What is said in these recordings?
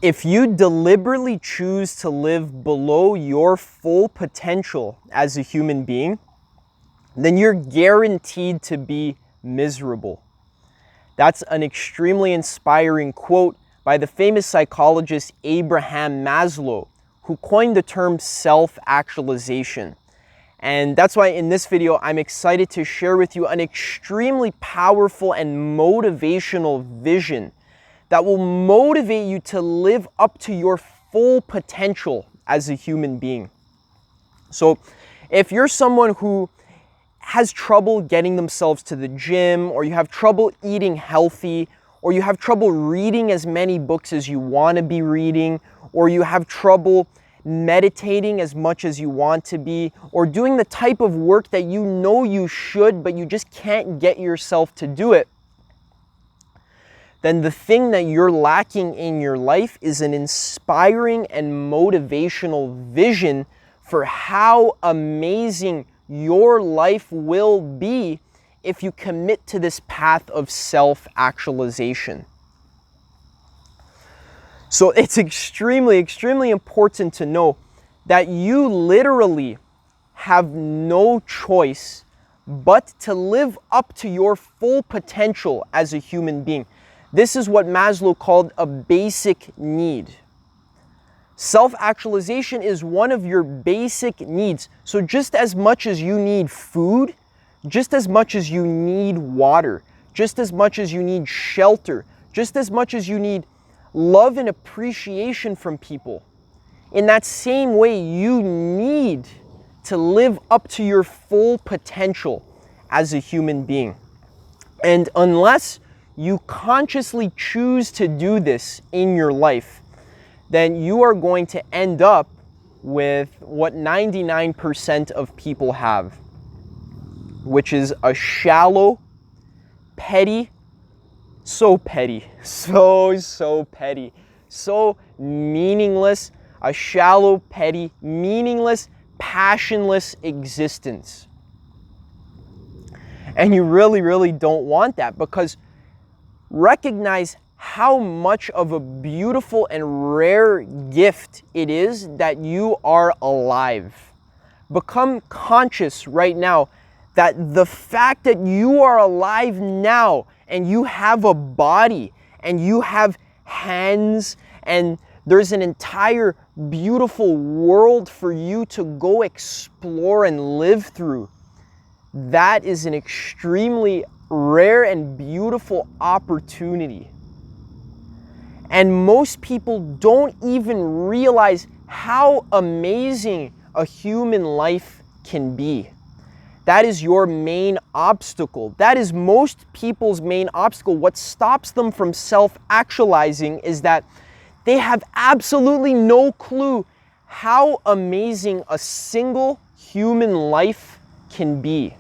If you deliberately choose to live below your full potential as a human being, then you're guaranteed to be miserable. That's an extremely inspiring quote by the famous psychologist Abraham Maslow, who coined the term self-actualization. And that's why in this video, I'm excited to share with you an extremely powerful and motivational vision that will motivate you to live up to your full potential as a human being. So if you're someone who has trouble getting themselves to the gym, or you have trouble eating healthy, or you have trouble reading as many books as you want to be reading, or you have trouble meditating as much as you want to be, or doing the type of work that you know you should, but you just can't get yourself to do it, then the thing that you're lacking in your life is an inspiring and motivational vision for how amazing your life will be if you commit to this path of self-actualization. So it's extremely, extremely important to know that you literally have no choice but to live up to your full potential as a human being. This is what Maslow called a basic need. Self-actualization is one of your basic needs. So just as much as you need food, just as much as you need water, just as much as you need shelter, just as much as you need love and appreciation from people, in that same way, you need to live up to your full potential as a human being. And unless you consciously choose to do this in your life, then you are going to end up with what 99% of people have, which is a shallow, petty, so petty, so petty, so meaningless, a shallow, petty, meaningless, passionless existence. And you really, really don't want that, because recognize how much of a beautiful and rare gift it is that you are alive. Become conscious right now that the fact that you are alive now, and you have a body, and you have hands, and there's an entire beautiful world for you to go explore and live through, that is an extremely rare and beautiful opportunity. And most people don't even realize how amazing a human life can be. That is your main obstacle. That is most people's main obstacle. What stops them from self-actualizing is that they have absolutely no clue how amazing a single human life can be.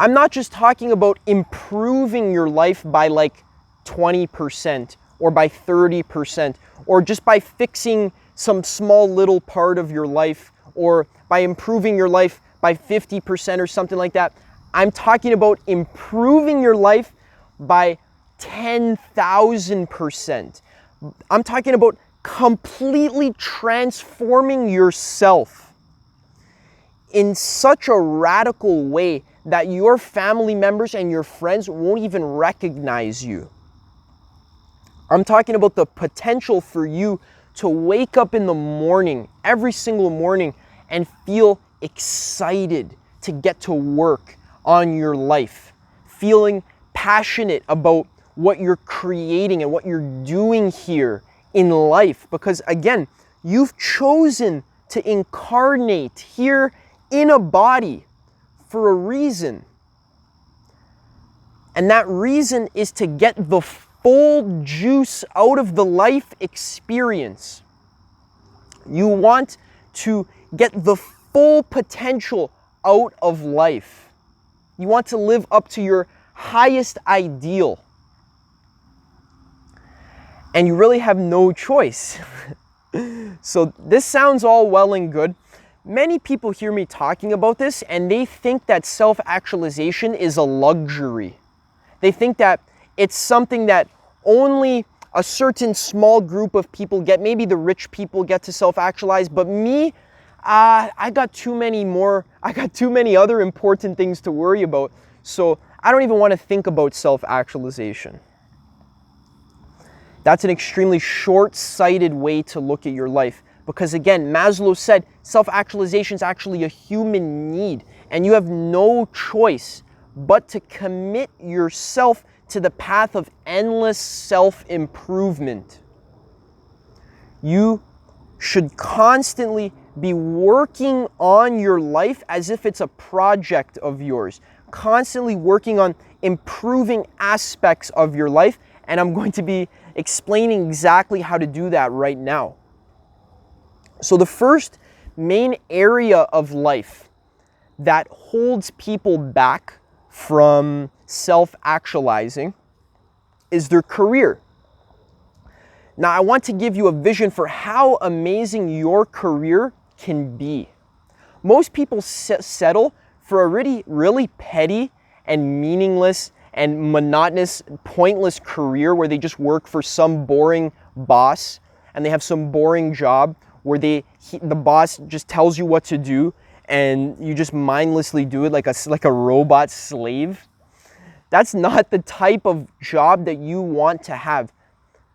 I'm not just talking about improving your life by like 20% or by 30% or just by fixing some small little part of your life or by improving your life by 50% or something like that. I'm talking about improving your life by 10,000%. I'm talking about completely transforming yourself in such a radical way that your family members and your friends won't even recognize you. I'm talking about the potential for you to wake up in the morning, every single morning, and feel excited to get to work on your life, feeling passionate about what you're creating and what you're doing here in life. Because again, you've chosen to incarnate here in a body for a reason. And that reason is to get the full juice out of the life experience. You want to get the full potential out of life. You want to live up to your highest ideal. And you really have no choice. So this sounds all well and good. Many people hear me talking about this and they think that self-actualization is a luxury. They think that it's something that only a certain small group of people get, maybe the rich people get to self-actualize, but me, I got too many other important things to worry about. So I don't even want to think about self-actualization. That's an extremely short-sighted way to look at your life. Because again, Maslow said self-actualization is actually a human need, and you have no choice but to commit yourself to the path of endless self-improvement. You should constantly be working on your life as if it's a project of yours, constantly working on improving aspects of your life, and I'm going to be explaining exactly how to do that right now. So the first main area of life that holds people back from self-actualizing is their career. Now, I want to give you a vision for how amazing your career can be. Most people settle for a really petty and meaningless and monotonous, pointless career where they just work for some boring boss and they have some boring job where the boss just tells you what to do and you just mindlessly do it like a robot slave. That's not the type of job that you want to have.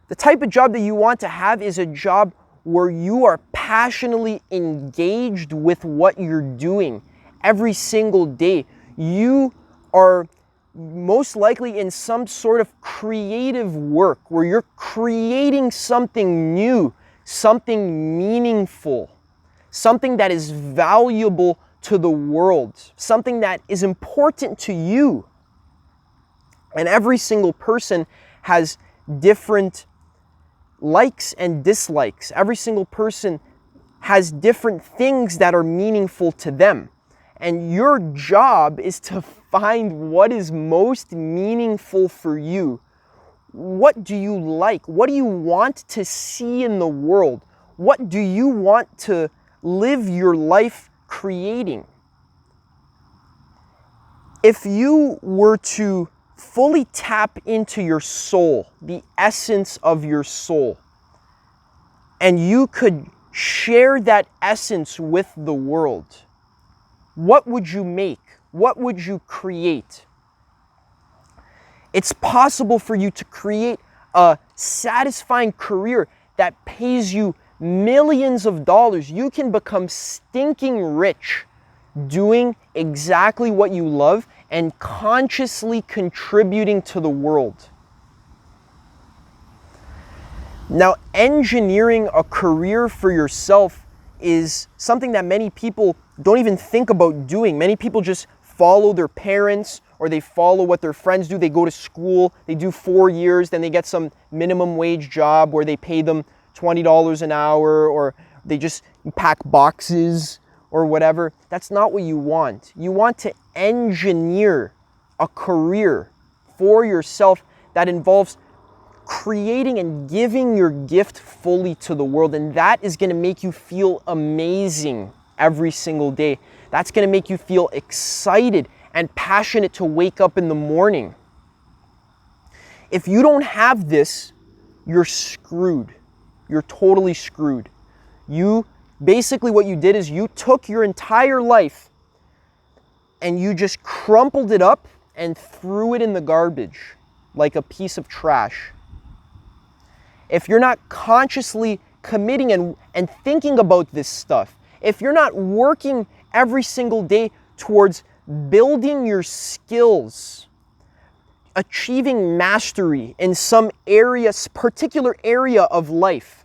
The type of job that you want to have is a job where you are passionately engaged with what you're doing every single day. You are most likely in some sort of creative work where you're creating something new, something meaningful, something that is valuable to the world, something that is important to you. And every single person has different likes and dislikes. Every single person has different things that are meaningful to them. And your job is to find what is most meaningful for you. What do you like? What do you want to see in the world? What do you want to live your life creating? If you were to fully tap into your soul, the essence of your soul, and you could share that essence with the world, what would you make? What would you create? It's possible for you to create a satisfying career that pays you millions of dollars. You can become stinking rich doing exactly what you love and consciously contributing to the world. Now, engineering a career for yourself is something that many people don't even think about doing. Many people just follow their parents or they follow what their friends do. They go to school, they do 4 years, then they get some minimum wage job where they pay them $20 an hour, or they just pack boxes or whatever. That's not what you want. You want to engineer a career for yourself that involves creating and giving your gift fully to the world. And that is going to make you feel amazing every single day. That's going to make you feel excited and passionate to wake up in the morning. If you don't have this, you're screwed. You're totally screwed. Basically what you did is you took your entire life and you just crumpled it up and threw it in the garbage like a piece of trash. If you're not consciously committing and thinking about this stuff, if you're not working every single day towards building your skills, achieving mastery in some particular area of life,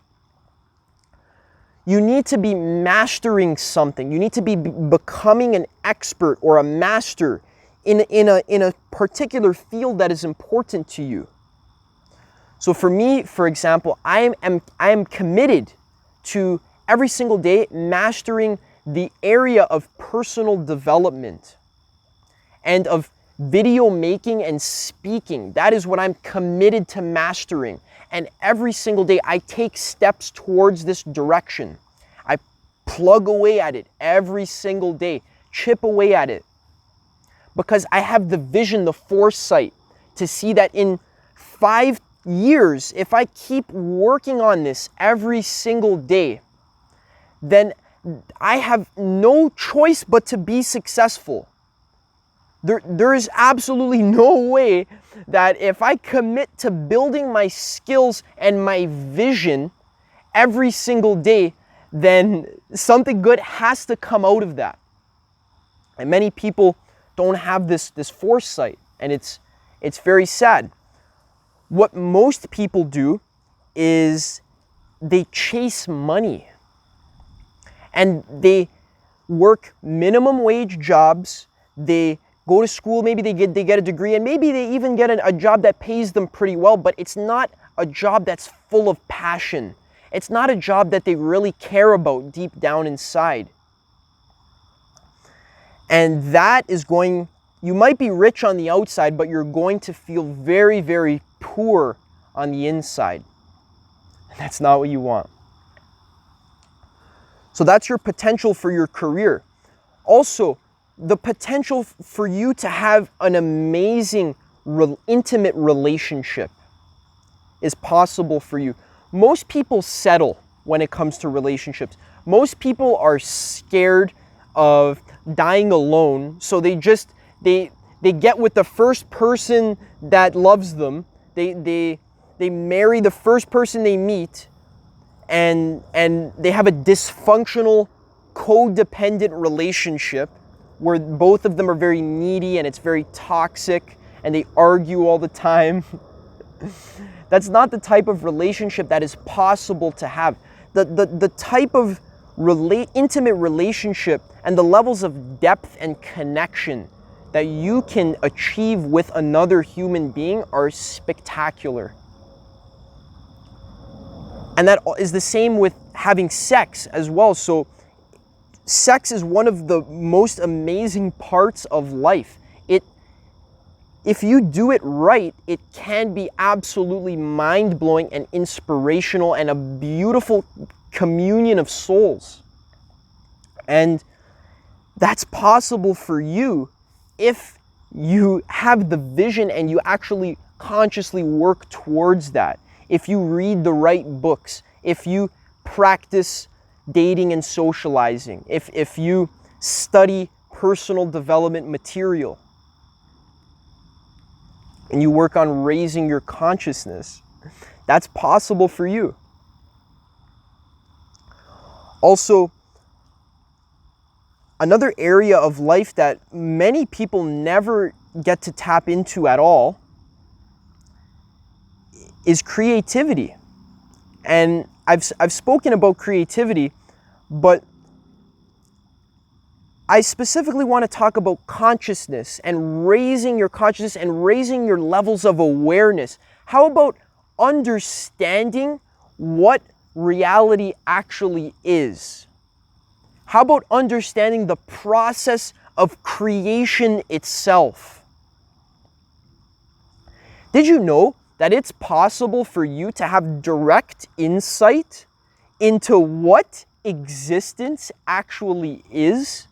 you need to be mastering something. You need to be becoming an expert or a master in a particular field that is important to you. So for me, for example, I am committed to every single day mastering the area of personal development and of video making and speaking. That is what I'm committed to mastering. And every single day I take steps towards this direction. I plug away at it every single day, chip away at it. Because I have the vision, the foresight to see that in 5 years, if I keep working on this every single day, then I have no choice but to be successful. There is absolutely no way that if I commit to building my skills and my vision every single day, then something good has to come out of that. And many people don't have this foresight, and it's very sad. What most people do is they chase money, and they work minimum wage jobs. They go to school, maybe they get a degree, and maybe they even get a job that pays them pretty well, but it's not a job that's full of passion. It's not a job that they really care about deep down inside. And that is going, you might be rich on the outside, but you're going to feel very, very poor on the inside. And that's not what you want. So that's your potential for your career. Also, the potential for you to have an amazing, intimate relationship is possible for you. Most people settle when it comes to relationships. Most people are scared of dying alone, so they get with the first person that loves them. They marry the first person they meet, and they have a dysfunctional, codependent relationship where both of them are very needy and it's very toxic and they argue all the time. That's not the type of relationship that is possible to have. The type of intimate relationship and the levels of depth and connection that you can achieve with another human being are spectacular. And that is the same with having sex as well. So sex is one of the most amazing parts of life. If you do it right, it can be absolutely mind-blowing and inspirational and a beautiful communion of souls. And that's possible for you if you have the vision and you actually consciously work towards that. If you read the right books, if you practice dating and socializing, if you study personal development material, and you work on raising your consciousness, that's possible for you. Also, another area of life that many people never get to tap into at all is creativity. And I've spoken about creativity, but I specifically want to talk about consciousness and raising your consciousness and raising your levels of awareness. How about understanding what reality actually is? How about understanding the process of creation itself? Did you know that it's possible for you to have direct insight into what existence actually is?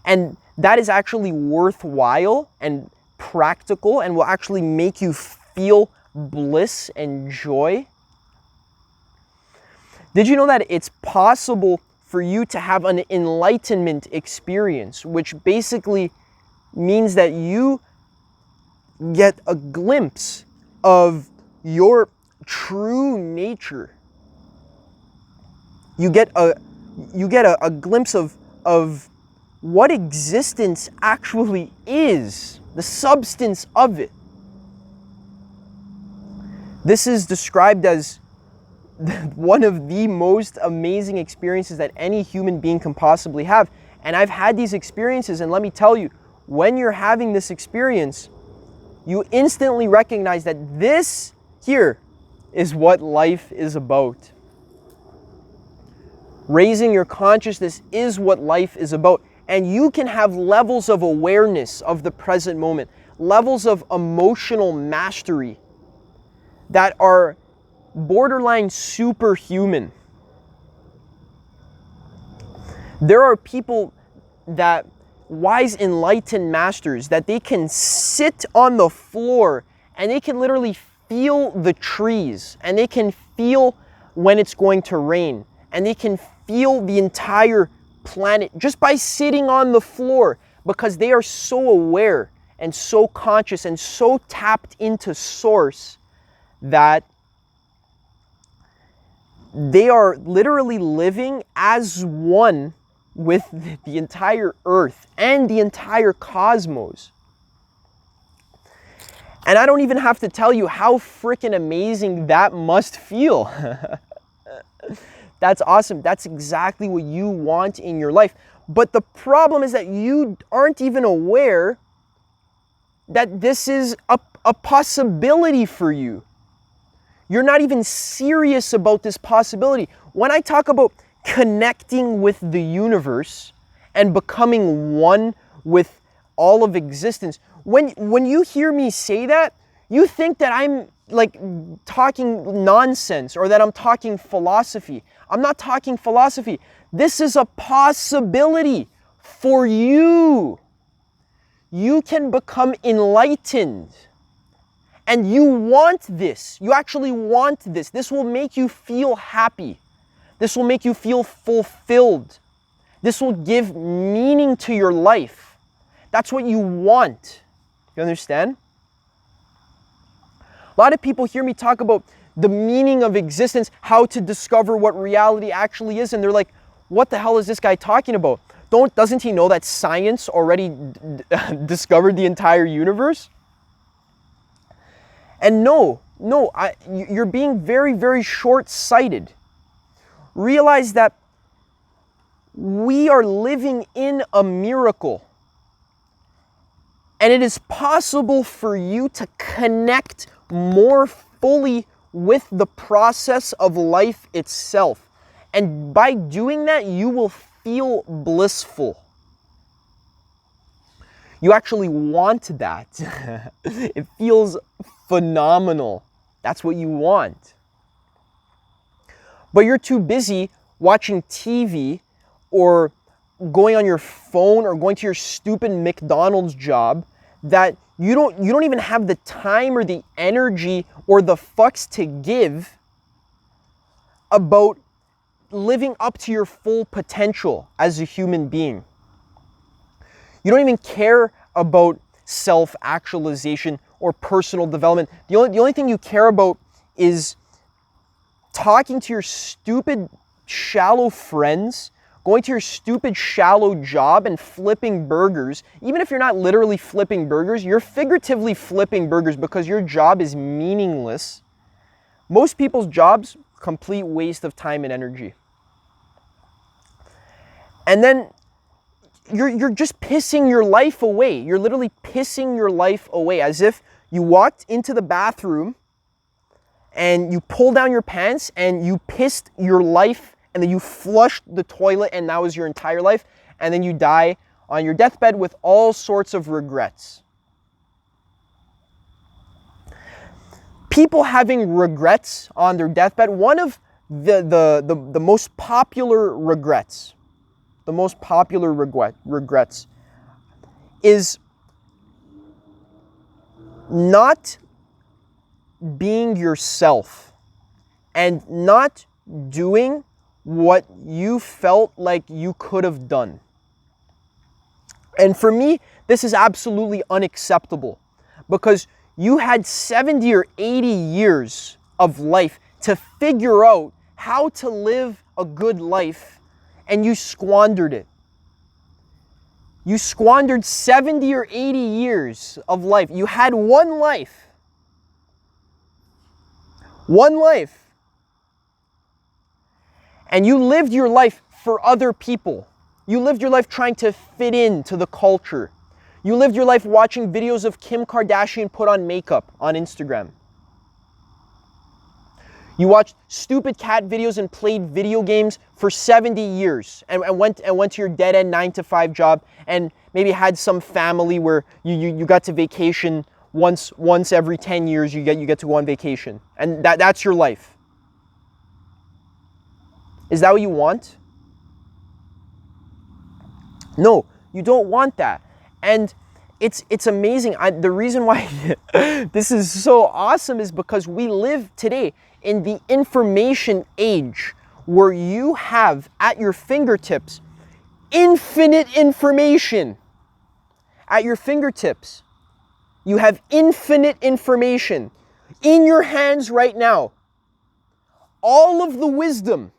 And that is actually worthwhile and practical and will actually make you feel bliss and joy? Did you know that it's possible for you to have an enlightenment experience, which basically means that you get a glimpse of your true nature? You get a glimpse of what existence actually is, the substance of it. This is described as one of the most amazing experiences that any human being can possibly have. And I've had these experiences, and let me tell you, when you're having this experience, you instantly recognize that this here is what life is about. Raising your consciousness is what life is about. And you can have levels of awareness of the present moment, levels of emotional mastery that are borderline superhuman. There are people that, wise enlightened masters, that they can sit on the floor and they can literally feel the trees, and they can feel when it's going to rain, and they can feel the entire planet just by sitting on the floor, because they are so aware and so conscious and so tapped into source that they are literally living as one with the entire earth and the entire cosmos. And I don't even have to tell you how freaking amazing that must feel. That's awesome. That's exactly what you want in your life. But the problem is that you aren't even aware that this is a possibility for you. You're not even serious about this possibility. When I talk about connecting with the universe and becoming one with all of existence, when you hear me say that, you think that I'm like talking nonsense or that I'm talking philosophy. I'm not talking philosophy. This is a possibility for you. You can become enlightened. And you want this. You actually want this. This will make you feel happy. This will make you feel fulfilled. This will give meaning to your life. That's what you want. You understand? A lot of people hear me talk about the meaning of existence, how to discover what reality actually is, and they're like, what the hell is this guy talking about? Doesn't he know that science already discovered the entire universe? And no, you're being very, very short-sighted. Realize that we are living in a miracle. And it is possible for you to connect more fully with the process of life itself. And by doing that, you will feel blissful. You actually want that. It feels phenomenal. That's what you want. But you're too busy watching TV or going on your phone or going to your stupid McDonald's job that you don't even have the time or the energy or the fucks to give about living up to your full potential as a human being. You don't even care about self-actualization or personal development. The only thing you care about is talking to your stupid, shallow friends, going to your stupid, shallow job and flipping burgers. Even if you're not literally flipping burgers, you're figuratively flipping burgers because your job is meaningless. Most people's jobs, complete waste of time and energy. And then you're just pissing your life away. You're literally pissing your life away, as if you walked into the bathroom and you pulled down your pants and you pissed your life, and then you flushed the toilet, and that was your entire life, and then you die on your deathbed with all sorts of regrets. People having regrets on their deathbed, one of the most popular regrets, is not being yourself and not doing what you felt like you could have done. And for me, this is absolutely unacceptable, because you had 70 or 80 years of life to figure out how to live a good life, and you squandered it. You squandered 70 or 80 years of life. You had one life. One life. And you lived your life for other people. You lived your life trying to fit into the culture. You lived your life watching videos of Kim Kardashian put on makeup on Instagram. You watched stupid cat videos and played video games for 70 years and went to your dead-end 9-to-5 job and maybe had some family where you got to vacation once every 10 years. You get to go on vacation, and that's your life. Is that what you want? No, you don't want that. And it's amazing. The reason why this is so awesome is because we live today in the information age where you have at your fingertips infinite information. At your fingertips, you have infinite information in your hands right now. All of the wisdom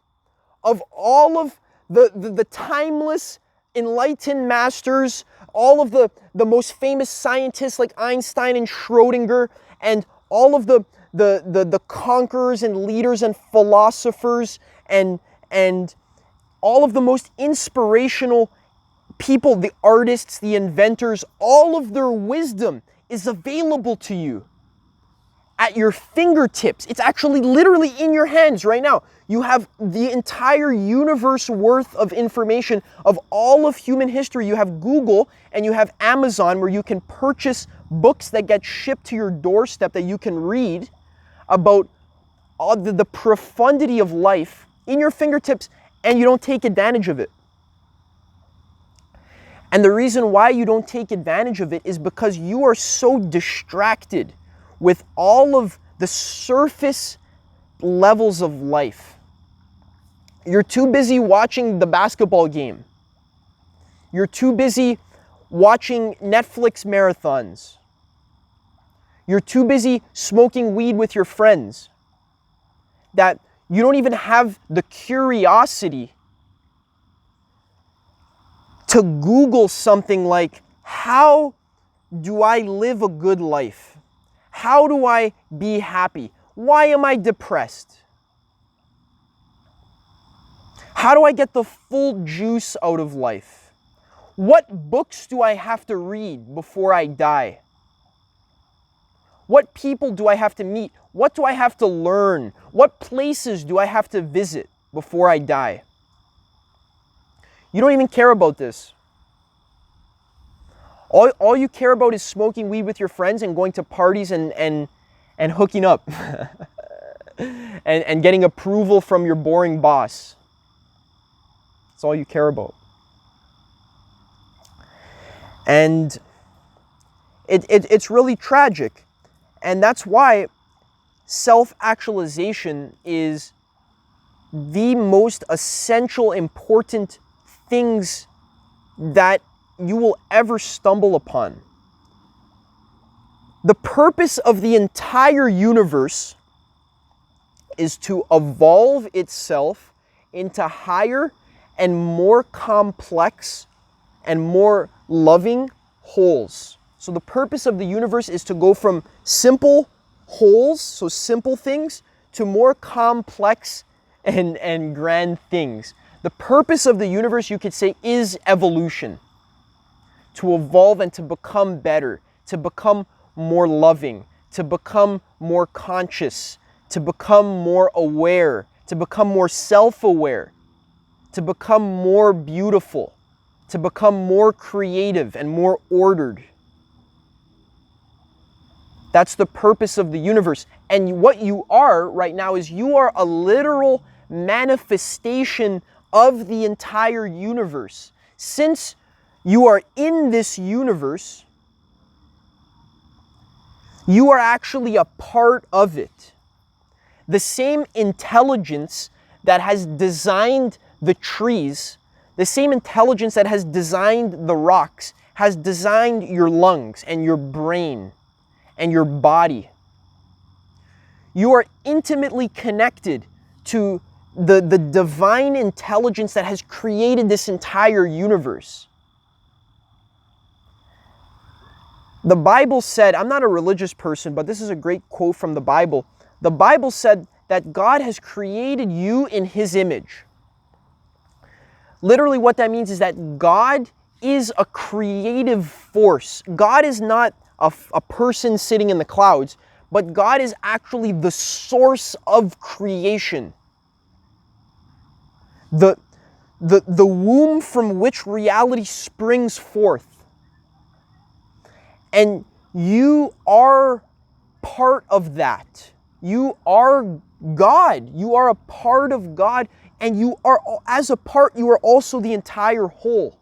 of all of the timeless enlightened masters, all of the most famous scientists like Einstein and Schrodinger, and all of the conquerors and leaders and philosophers and all of the most inspirational people, the artists, the inventors, all of their wisdom is available to you at your fingertips. It's actually literally in your hands right now. You have the entire universe worth of information of all of human history. You have Google and you have Amazon, where you can purchase books that get shipped to your doorstep that you can read about all the profundity of life in your fingertips, and you don't take advantage of it. And the reason why you don't take advantage of it is because you are so distracted with all of the surface levels of life. You're too busy watching the basketball game. You're too busy watching Netflix marathons. You're too busy smoking weed with your friends that you don't even have the curiosity to Google something like, how do I live a good life? How do I be happy? Why am I depressed? How do I get the full juice out of life? What books do I have to read before I die? What people do I have to meet? What do I have to learn? What places do I have to visit before I die? You don't even care about this. All you care about is smoking weed with your friends and going to parties and hooking up and getting approval from your boring boss. That's all you care about. And it's really tragic. And that's why self-actualization is the most essential, important things that you will ever stumble upon. The purpose of the entire universe is to evolve itself into higher and more complex and more loving wholes. So the purpose of the universe is to go from simple wholes, so simple things, to more complex and grand things. The purpose of the universe, you could say, is evolution. To evolve and to become better, to become more loving, to become more conscious, to become more aware, to become more self-aware, to become more beautiful, to become more creative and more ordered. That's the purpose of the universe. And what you are right now is you are a literal manifestation of the entire universe. Since you are in this universe, you are actually a part of it. The same intelligence that has designed the trees, the same intelligence that has designed the rocks, has designed your lungs and your brain and your body. You are intimately connected to the divine intelligence that has created this entire universe. The Bible said, I'm not a religious person, but this is a great quote from the Bible. The Bible said that God has created you in His image. Literally what that means is that God is a creative force. God is not a person sitting in the clouds, but God is actually the source of creation. The womb from which reality springs forth. And you are part of that. You are God. You are a part of God. And you are, as a part, you are also the entire whole.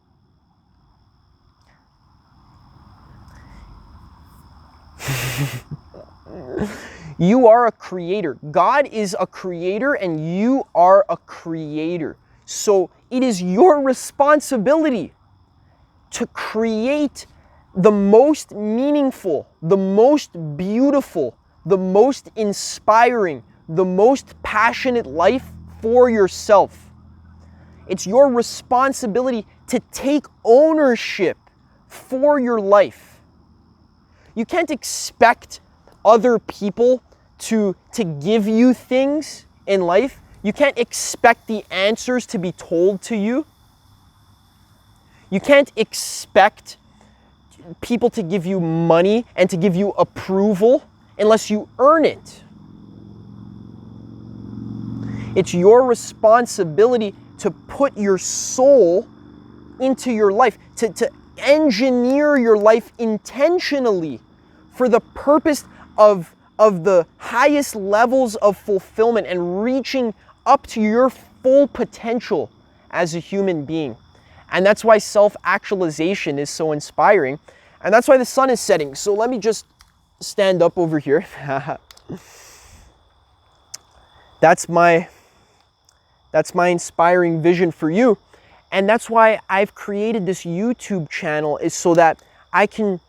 You are a creator. God is a creator and you are a creator. So it is your responsibility to create the most meaningful, the most beautiful, the most inspiring, the most passionate life for yourself. It's your responsibility to take ownership for your life. You can't expect other people to give you things in life. You can't expect the answers to be told to you. You can't expect people to give you money and to give you approval unless you earn it. It's your responsibility to put your soul into your life, to engineer your life intentionally for the purpose of the highest levels of fulfillment and reaching up to your full potential as a human being. And that's why self-actualization is so inspiring. And that's why the sun is setting. So let me just stand up over here. That's my inspiring vision for you. And that's why I've created this YouTube channel, is so that I can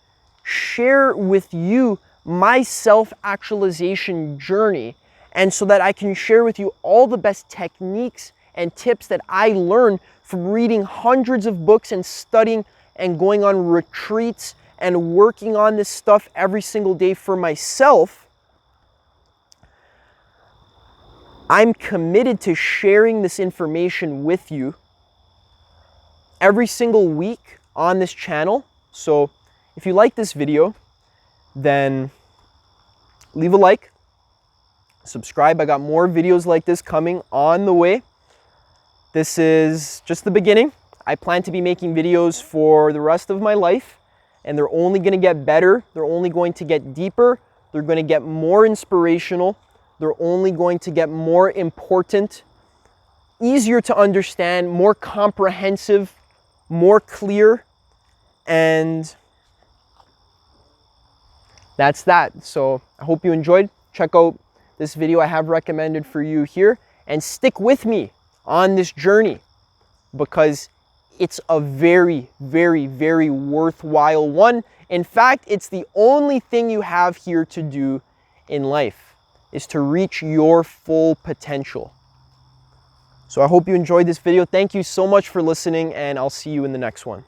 share with you my self-actualization journey, and so that I can share with you all the best techniques and tips that I learned from reading hundreds of books and studying and going on retreats and working on this stuff every single day for myself. I'm committed to sharing this information with you every single week on this channel. So if you like this video, then leave a like, subscribe. I got more videos like this coming on the way. This is just the beginning. I plan to be making videos for the rest of my life, and they're only going to get better. They're only going to get deeper. They're going to get more inspirational. They're only going to get more important, easier to understand, more comprehensive, more clear, and that's that. So I hope you enjoyed. Check out this video I have recommended for you here, and stick with me on this journey, because it's a very, very, very worthwhile one. In fact, it's the only thing you have here to do in life, is to reach your full potential. So I hope you enjoyed this video. Thank you so much for listening, and I'll see you in the next one.